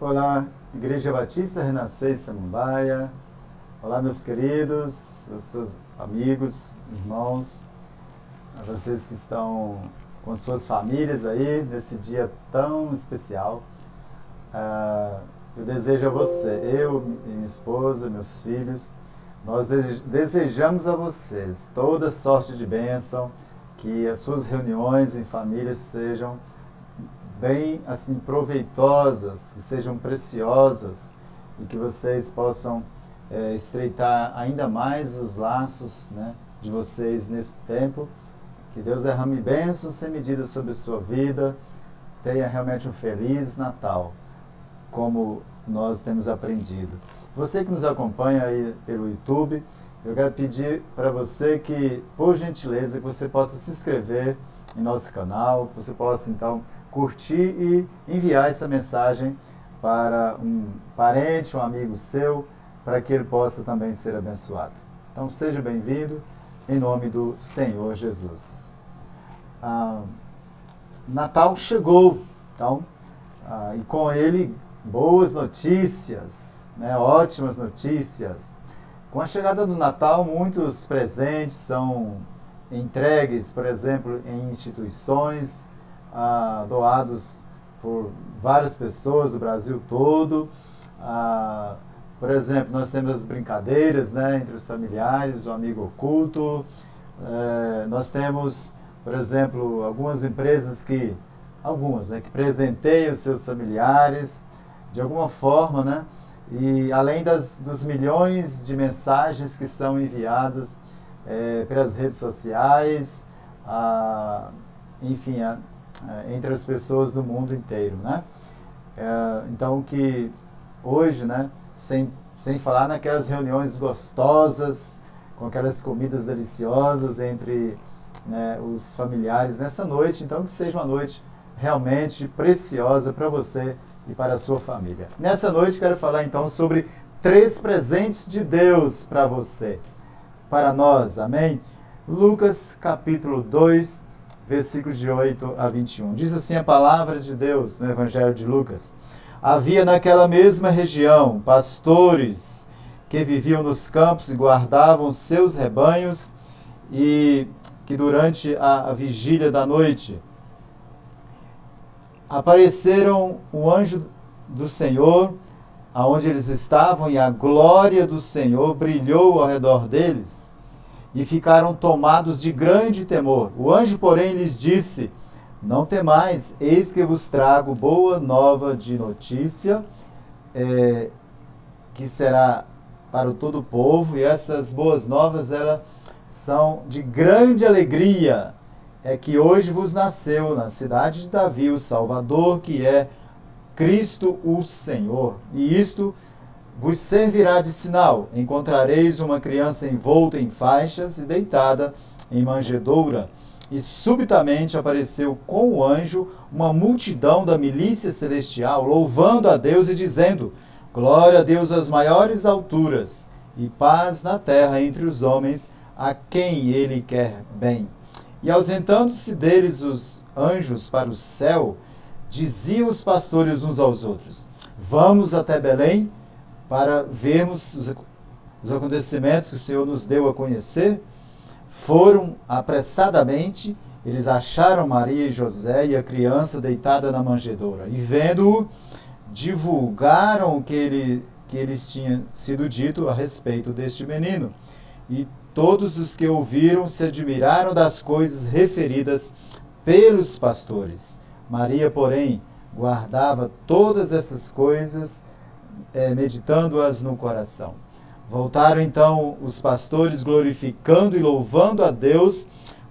Olá, Igreja Batista Renascer Samambaia. Olá, meus queridos, seus amigos, irmãos, a vocês que estão com suas famílias aí nesse dia tão especial. Eu desejo a você, eu, minha esposa, meus filhos, nós desejamos a vocês toda sorte de bênção, que as suas reuniões em família sejam bem assim proveitosas, que sejam preciosas e que vocês possam estreitar ainda mais os laços, né, de vocês nesse tempo. Que Deus derrame bênçãos sem medida sobre a sua vida. Tenha realmente um feliz Natal, como nós temos aprendido. Você que nos acompanha aí pelo YouTube, eu quero pedir para você que, por gentileza, que você possa se inscrever em nosso canal, que você possa então curtir e enviar essa mensagem para um parente, um amigo seu, para que ele possa também ser abençoado. Então seja bem-vindo, em nome do Senhor Jesus. Natal chegou, então, e com ele boas notícias, né, ótimas notícias. Com a chegada do Natal, muitos presentes são entregues, por exemplo, em instituições, doados por várias pessoas do Brasil todo. Por exemplo, nós temos as brincadeiras, né, entre os familiares, o amigo oculto. Nós temos, por exemplo, algumas empresas que presenteiam os seus familiares de alguma forma, né? E além dos milhões de mensagens que são enviadas pelas redes sociais, enfim, entre as pessoas do mundo inteiro, né? Então que hoje, né, sem falar naquelas reuniões gostosas, com aquelas comidas deliciosas entre, né, os familiares nessa noite, então que seja uma noite realmente preciosa para você e para a sua família. Nessa noite quero falar então sobre 3 presentes de Deus para você, para nós, amém? Lucas capítulo 2, versículos de 8 a 21. Diz assim a palavra de Deus no Evangelho de Lucas. Havia naquela mesma região pastores que viviam nos campos e guardavam seus rebanhos, e que durante a vigília da noite apareceram o anjo do Senhor aonde eles estavam, e a glória do Senhor brilhou ao redor deles, e ficaram tomados de grande temor. O anjo, porém, lhes disse: não temais, eis que vos trago boa nova de notícia, que será para todo o povo, e essas boas novas, elas são de grande alegria. É que hoje vos nasceu na cidade de Davi o Salvador, que é Cristo o Senhor. E isto vos servirá de sinal: encontrareis uma criança envolta em faixas e deitada em manjedoura. E subitamente apareceu com o anjo uma multidão da milícia celestial, louvando a Deus e dizendo: glória a Deus às maiores alturas, e paz na terra entre os homens, a quem ele quer bem. E ausentando-se deles os anjos para o céu, diziam os pastores uns aos outros: vamos até Belém para vermos os acontecimentos que o Senhor nos deu a conhecer. Foram apressadamente, eles acharam Maria e José e a criança deitada na manjedoura, e vendo-o, divulgaram o que lhes tinha sido dito a respeito deste menino. E todos os que ouviram se admiraram das coisas referidas pelos pastores. Maria, porém, guardava todas essas coisas, meditando-as no coração. Voltaram então os pastores, glorificando e louvando a Deus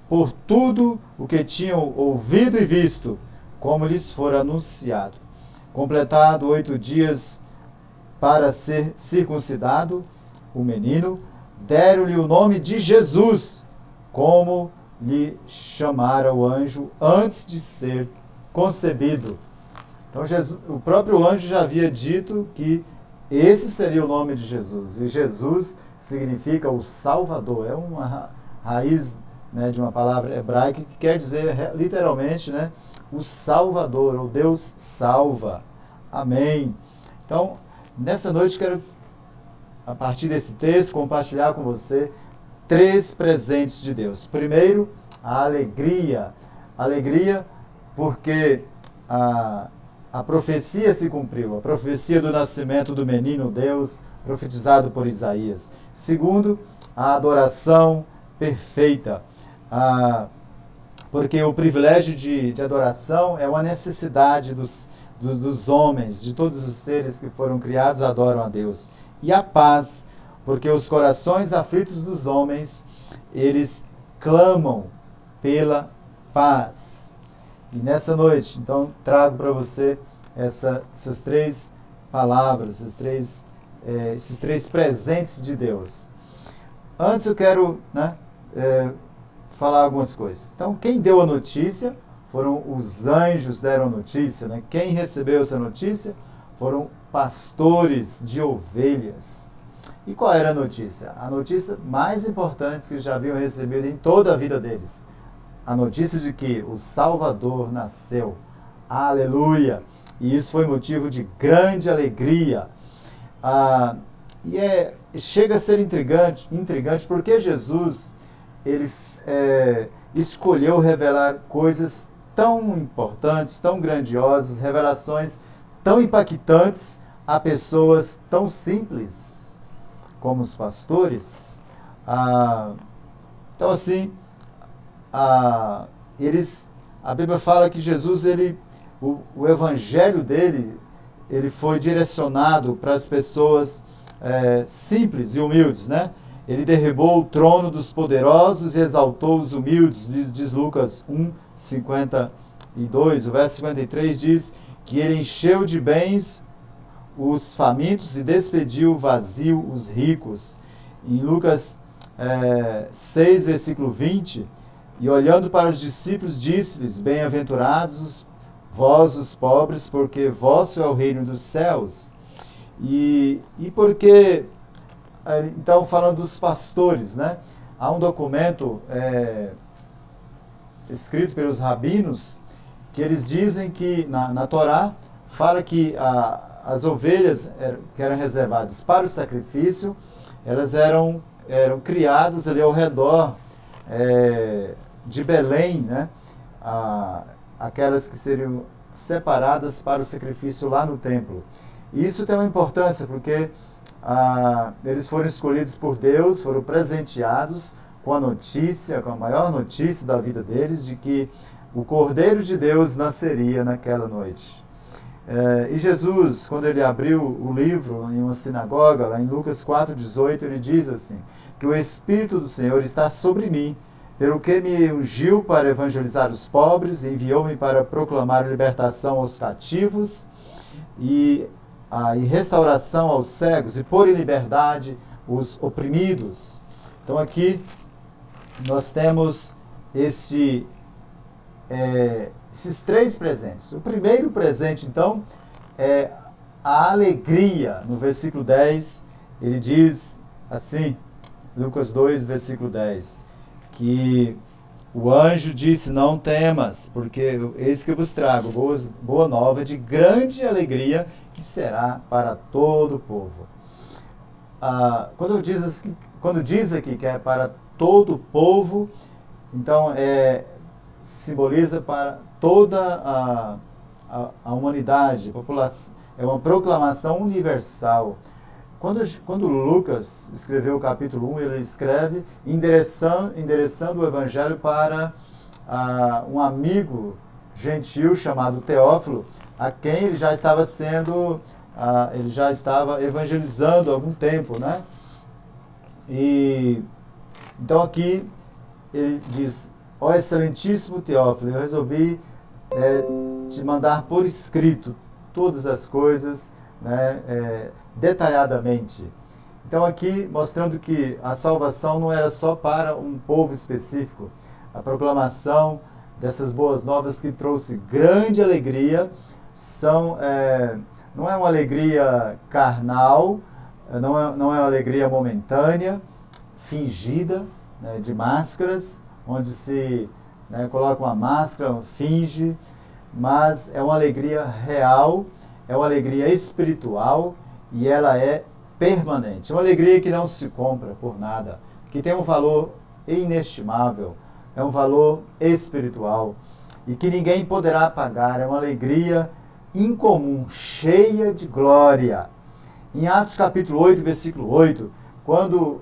por tudo o que tinham ouvido e visto, como lhes fora anunciado. Completado 8 dias para ser circuncidado o menino, deram-lhe o nome de Jesus, como lhe chamara o anjo antes de ser concebido. Então o próprio anjo já havia dito que esse seria o nome de Jesus. E Jesus significa o Salvador. É uma raiz, né, de uma palavra hebraica que quer dizer literalmente, né, o Salvador, ou Deus salva. Amém. Então, nessa noite quero, a partir desse texto, compartilhar com você 3 presentes de Deus. Primeiro, a alegria. Alegria porque a profecia se cumpriu, a profecia do nascimento do menino Deus, profetizado por Isaías. Segundo, a adoração perfeita. Porque o privilégio de adoração é uma necessidade dos homens, de todos os seres que foram criados, adoram a Deus. E a paz, porque os corações aflitos dos homens, eles clamam pela paz. E nessa noite, então, trago para você essas 3 palavras, esses 3 presentes de Deus. Antes eu quero falar algumas coisas. Então, quem deu a notícia foram os anjos, deram a notícia. Né? Quem recebeu essa notícia foram pastores de ovelhas. E qual era a notícia? A notícia mais importante que já haviam recebido em toda a vida deles. A notícia de que o Salvador nasceu. Aleluia! E isso foi motivo de grande alegria. Chega a ser intrigante porque Jesus ele escolheu revelar coisas tão importantes, tão grandiosas, revelações tão impactantes a pessoas tão simples como os pastores. Então assim, a Bíblia fala que Jesus, o evangelho dele, ele foi direcionado para as pessoas simples e humildes, né? Ele derribou o trono dos poderosos e exaltou os humildes, diz Lucas 1:52. O verso 53 diz que ele encheu de bens os famintos e despediu vazio os ricos. Em Lucas 6, versículo 20, e olhando para os discípulos, disse-lhes: bem-aventurados vós os pobres, porque vosso é o reino dos céus. E porque... Então, falando dos pastores, né? Há um documento escrito pelos rabinos que eles dizem que na Torá fala que as ovelhas que eram reservadas para o sacrifício, elas eram criadas ali ao redor de Belém, né? Aquelas que seriam separadas para o sacrifício lá no templo. E isso tem uma importância porque eles foram escolhidos por Deus, foram presenteados com a notícia, com a maior notícia da vida deles, de que o Cordeiro de Deus nasceria naquela noite. E Jesus, quando ele abriu o livro em uma sinagoga, lá em Lucas 4,18, ele diz assim, que o Espírito do Senhor está sobre mim, pelo que me ungiu para evangelizar os pobres, enviou-me para proclamar libertação aos cativos e restauração aos cegos e pôr em liberdade os oprimidos. Então aqui nós temos esses 3 presentes. O primeiro presente, então, é a alegria. No versículo 10, ele diz assim, Lucas 2, versículo 10, que o anjo disse: não temas, porque eis que eu vos trago boa nova de grande alegria, que será para todo o povo. Quando diz aqui que é para todo o povo, então simboliza para toda a humanidade, a população, é uma proclamação universal. Quando Lucas escreveu o capítulo 1, ele escreve endereçando o evangelho para um amigo gentil chamado Teófilo, a quem ele já estava evangelizando há algum tempo, né? E então aqui ele diz: ó excelentíssimo Teófilo, eu resolvi te mandar por escrito todas as coisas, né, detalhadamente. Então aqui mostrando que a salvação não era só para um povo específico. A proclamação dessas boas novas que trouxe grande alegria não é uma alegria carnal, não é uma alegria momentânea, fingida, né, de máscaras, onde se coloca uma máscara, finge, mas é uma alegria real é uma alegria espiritual e ela é permanente. É uma alegria que não se compra por nada, que tem um valor inestimável, é um valor espiritual e que ninguém poderá pagar. É uma alegria incomum, cheia de glória. Em Atos capítulo 8, versículo 8, quando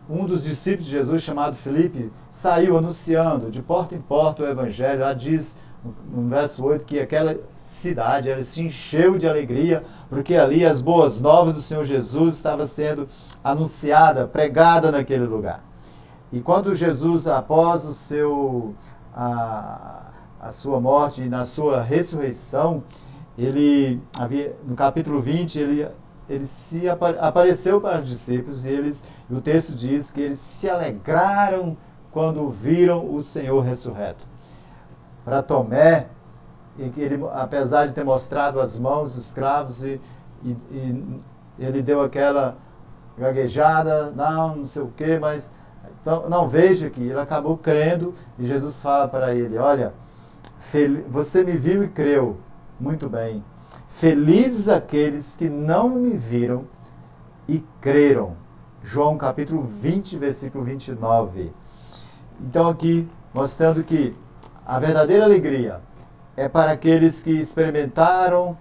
um dos discípulos de Jesus, chamado Filipe, saiu anunciando de porta em porta o evangelho, lá diz no verso 8 que aquela cidade ela se encheu de alegria, porque ali as boas novas do Senhor Jesus estavam sendo anunciada, pregada naquele lugar. E quando Jesus, após a sua morte e na sua ressurreição, ele havia, no capítulo 20, ele apareceu para os discípulos e o texto diz que eles se alegraram quando viram o Senhor ressurreto. Para Tomé, ele, apesar de ter mostrado as mãos dos cravos e ele deu aquela gaguejada, não sei o que, mas então, não, veja que ele acabou crendo e Jesus fala para ele, olha, você me viu e creu, muito bem. Felizes aqueles que não me viram e creram. João capítulo 20, versículo 29. Então aqui, mostrando que a verdadeira alegria é para aqueles que experimentaram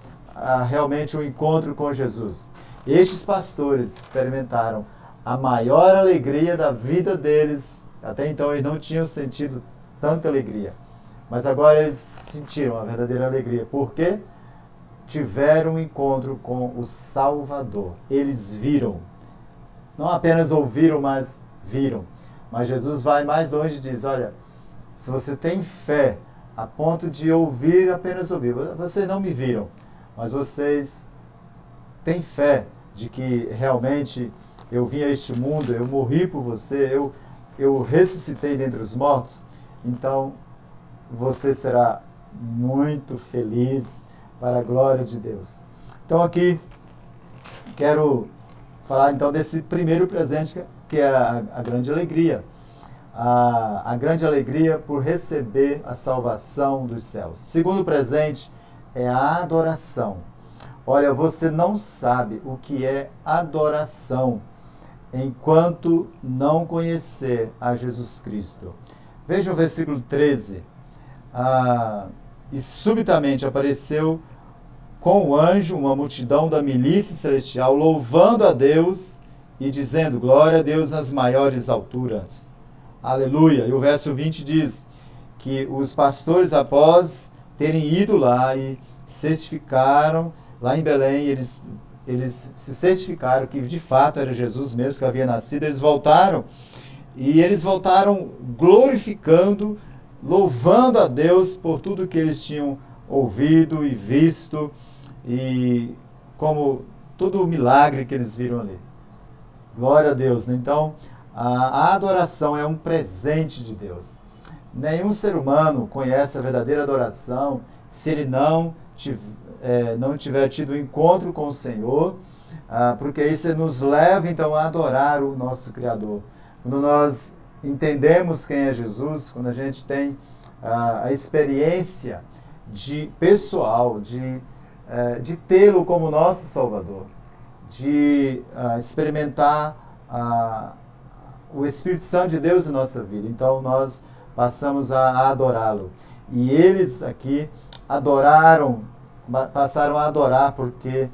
realmente um encontro com Jesus. Estes pastores experimentaram a maior alegria da vida deles. Até então eles não tinham sentido tanta alegria. Mas agora eles sentiram a verdadeira alegria. Por quê? Tiveram um encontro com o Salvador. Eles viram. Não apenas ouviram, mas viram. Mas Jesus vai mais longe e diz, olha, se você tem fé a ponto de ouvir, apenas ouvir. Vocês não me viram, mas vocês têm fé de que realmente eu vim a este mundo, eu morri por você, eu ressuscitei dentre os mortos. Então, você será muito feliz para a glória de Deus. Então aqui, quero falar então desse primeiro presente que é a grande alegria. A grande alegria por receber a salvação dos céus. Segundo presente é a adoração. Olha, você não sabe o que é adoração enquanto não conhecer a Jesus Cristo. Veja o versículo 13. E subitamente apareceu com o anjo uma multidão da milícia celestial, louvando a Deus e dizendo, glória a Deus nas maiores alturas. Aleluia. E o verso 20 diz que os pastores, após terem ido lá e certificaram, lá em Belém, eles se certificaram que de fato era Jesus mesmo que havia nascido, eles voltaram glorificando, louvando a Deus por tudo que eles tinham ouvido e visto, e como todo o milagre que eles viram ali. Glória a Deus, né? Então, a adoração é um presente de Deus. Nenhum ser humano conhece a verdadeira adoração se ele não tiver tido um encontro com o Senhor, porque isso nos leva então a adorar o nosso Criador. Quando nós entendemos quem é Jesus, quando a gente tem a experiência pessoal de tê-lo como nosso Salvador, de experimentar o Espírito Santo de Deus em nossa vida, então nós passamos a adorá-lo. E eles aqui passaram a adorar porque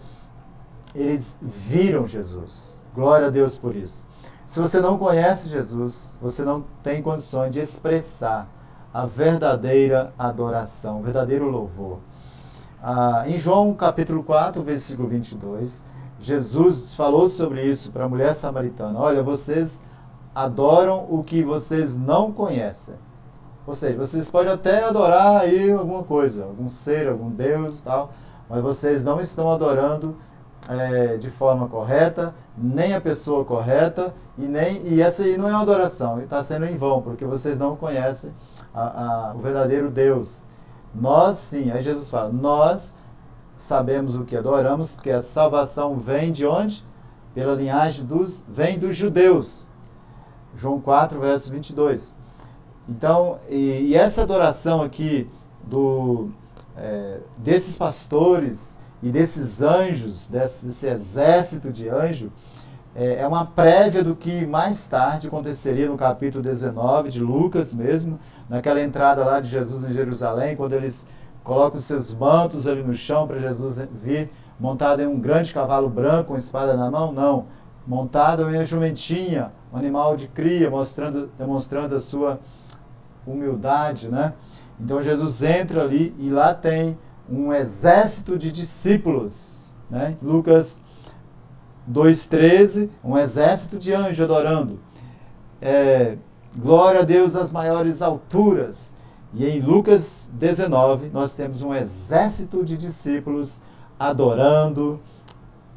eles viram Jesus. Glória a Deus por isso. Se você não conhece Jesus, você não tem condições de expressar a verdadeira adoração, o verdadeiro louvor. Em João capítulo 4, versículo 22, Jesus falou sobre isso para a mulher samaritana. Olha, vocês adoram o que vocês não conhecem. Ou seja, vocês podem até adorar aí alguma coisa, algum ser, algum Deus, tal, mas vocês não estão adorando de forma correta, nem a pessoa correta, e essa aí não é uma adoração, está sendo em vão, porque vocês não conhecem o verdadeiro Deus. Nós sim, aí Jesus fala, nós sabemos o que adoramos, porque a salvação vem de onde? Pela linhagem vem dos judeus. João 4, verso 22. Então, e essa adoração aqui desses pastores e desses anjos, desse exército de anjos, é uma prévia do que mais tarde aconteceria no capítulo 19 de Lucas mesmo, naquela entrada lá de Jesus em Jerusalém, quando eles colocam os seus mantos ali no chão para Jesus vir montado em um grande cavalo branco, com espada na mão, não. Montado em uma jumentinha, um animal de cria, demonstrando a sua humildade, né? Então Jesus entra ali e lá tem um exército de discípulos, né? Lucas 2,13, um exército de anjos adorando. Glória a Deus às maiores alturas. E em Lucas 19, nós temos um exército de discípulos adorando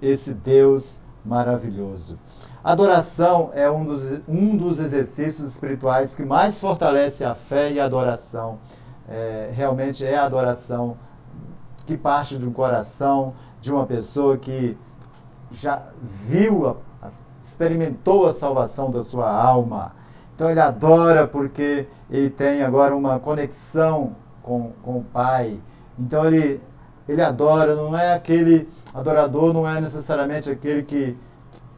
esse Deus maravilhoso. Adoração é um dos exercícios espirituais que mais fortalece a fé e a adoração. Realmente é a adoração que parte de um coração de uma pessoa que já experimentou a salvação da sua alma. Então ele adora porque ele tem agora uma conexão com o Pai. Então ele adora, não é aquele adorador, não é necessariamente aquele que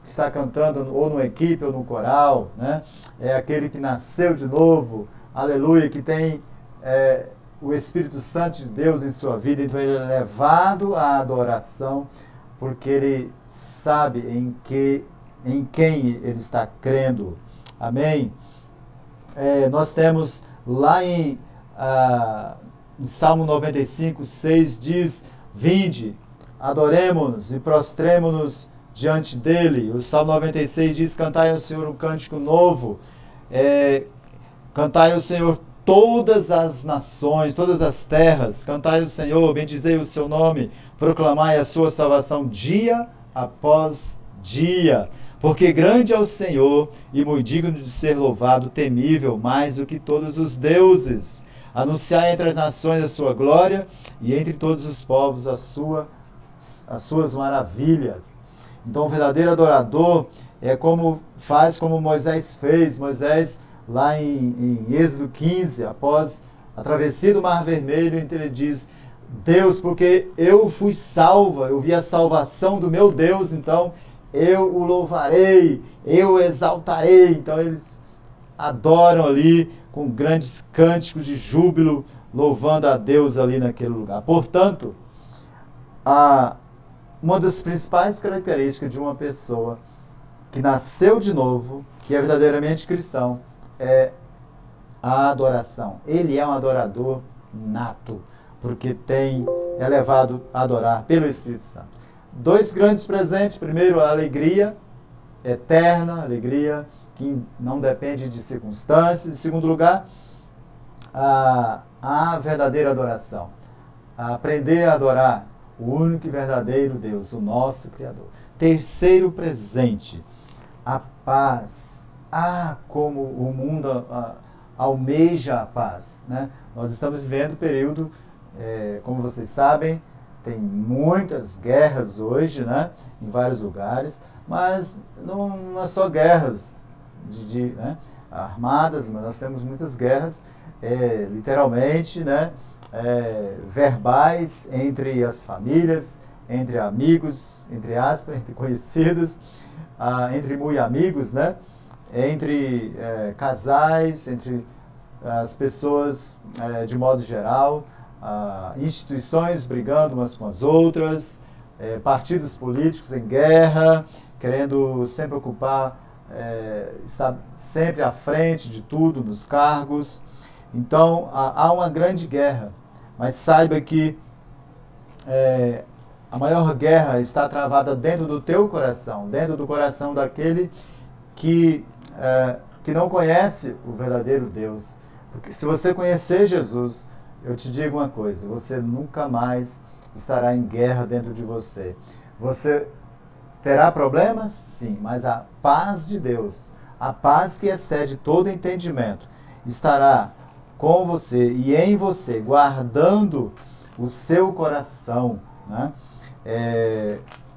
está cantando ou numa equipe ou no coral, né? É aquele que nasceu de novo, aleluia, que tem o Espírito Santo de Deus em sua vida. Então ele é levado à adoração porque ele sabe em quem ele está crendo. Amém? Nós temos lá em Salmo 95, 6 diz: vinde, adoremo-nos e prostremo-nos diante dele. O Salmo 96 diz: cantai ao Senhor um cântico novo, cantai ao Senhor todas as nações, todas as terras, cantai ao Senhor, bendizei o seu nome, proclamai a sua salvação dia após dia. Porque grande é o Senhor e muito digno de ser louvado, temível mais do que todos os deuses. Anunciai entre as nações a sua glória e entre todos os povos as suas maravilhas. Então o verdadeiro adorador faz como Moisés fez. Moisés, lá em Êxodo 15, após a travessia do Mar Vermelho, ele diz: Deus, porque eu fui salva, eu vi a salvação do meu Deus, então eu o louvarei, eu o exaltarei. Então eles adoram ali com grandes cânticos de júbilo, louvando a Deus ali naquele lugar. Portanto, uma das principais características de uma pessoa que nasceu de novo, que é verdadeiramente cristão, é a adoração. Ele é um adorador nato, porque é levado a adorar pelo Espírito Santo. 2 grandes presentes. Primeiro, a alegria eterna, alegria que não depende de circunstâncias. Em segundo lugar, a verdadeira adoração. Aprender a adorar o único e verdadeiro Deus, o nosso Criador. Terceiro presente, a paz. Como o mundo almeja a paz, né? Nós estamos vivendo um período, como vocês sabem, tem muitas guerras hoje, né, em vários lugares, mas não é só guerras armadas, mas nós temos muitas guerras, literalmente, né, verbais entre as famílias, entre amigos, entre aspas, entre conhecidos, entre muito amigos, né, entre casais, entre as pessoas de modo geral. Instituições brigando umas com as outras, partidos políticos em guerra, querendo sempre ocupar, estar sempre à frente de tudo, nos cargos. Então, há uma grande guerra, mas saiba que a maior guerra está travada dentro do teu coração, dentro do coração daquele que não conhece o verdadeiro Deus. Porque se você conhecer Jesus, eu te digo uma coisa: você nunca mais estará em guerra dentro de você. Você terá problemas? Sim, mas a paz de Deus, a paz que excede todo entendimento, estará com você e em você, guardando o seu coração, né?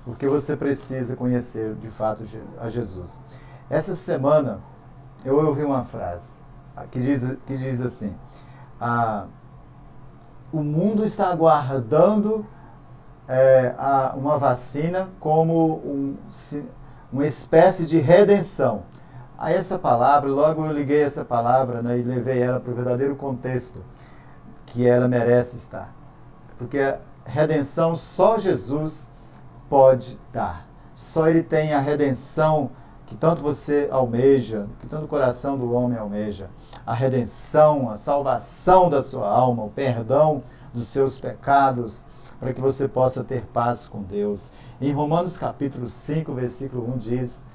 Porque você precisa conhecer de fato a Jesus. Essa semana eu ouvi uma frase que diz assim: o mundo está aguardando uma vacina como uma espécie de redenção. A essa palavra, logo eu liguei essa palavra, né, e levei ela para o verdadeiro contexto que ela merece estar. Porque a redenção só Jesus pode dar. Só Ele tem a redenção que tanto você almeja, que tanto o coração do homem almeja. A redenção, a salvação da sua alma, o perdão dos seus pecados, para que você possa ter paz com Deus. Em Romanos capítulo 5, versículo 1 diz,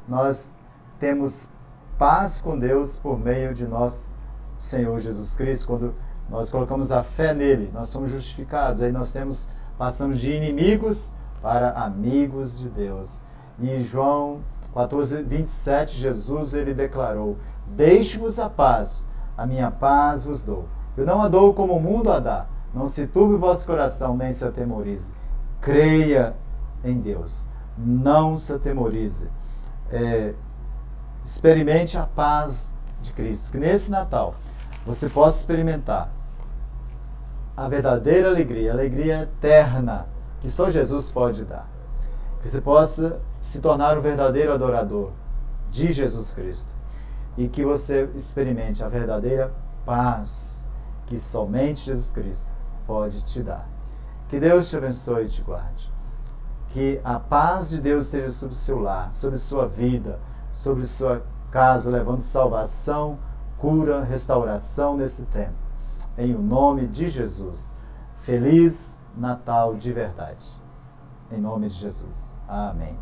nós temos paz com Deus por meio de nosso Senhor Jesus Cristo. Quando nós colocamos a fé nele, nós somos justificados. Aí nós passamos de inimigos para amigos de Deus. E João 14, 27, Jesus ele declarou, deixe-vos a paz, a minha paz vos dou. Eu não a dou como o mundo a dá. Não se turbe o vosso coração, nem se atemorize. Creia em Deus. Não se atemorize. Experimente a paz de Cristo. Que nesse Natal você possa experimentar a verdadeira alegria, a alegria eterna que só Jesus pode dar. Que você possa se tornar um verdadeiro adorador de Jesus Cristo. E que você experimente a verdadeira paz que somente Jesus Cristo pode te dar. Que Deus te abençoe e te guarde. Que a paz de Deus esteja sobre o seu lar, sobre sua vida, sobre sua casa, levando salvação, cura, restauração nesse tempo. Em o nome de Jesus. Feliz Natal de verdade. Em nome de Jesus. Amém.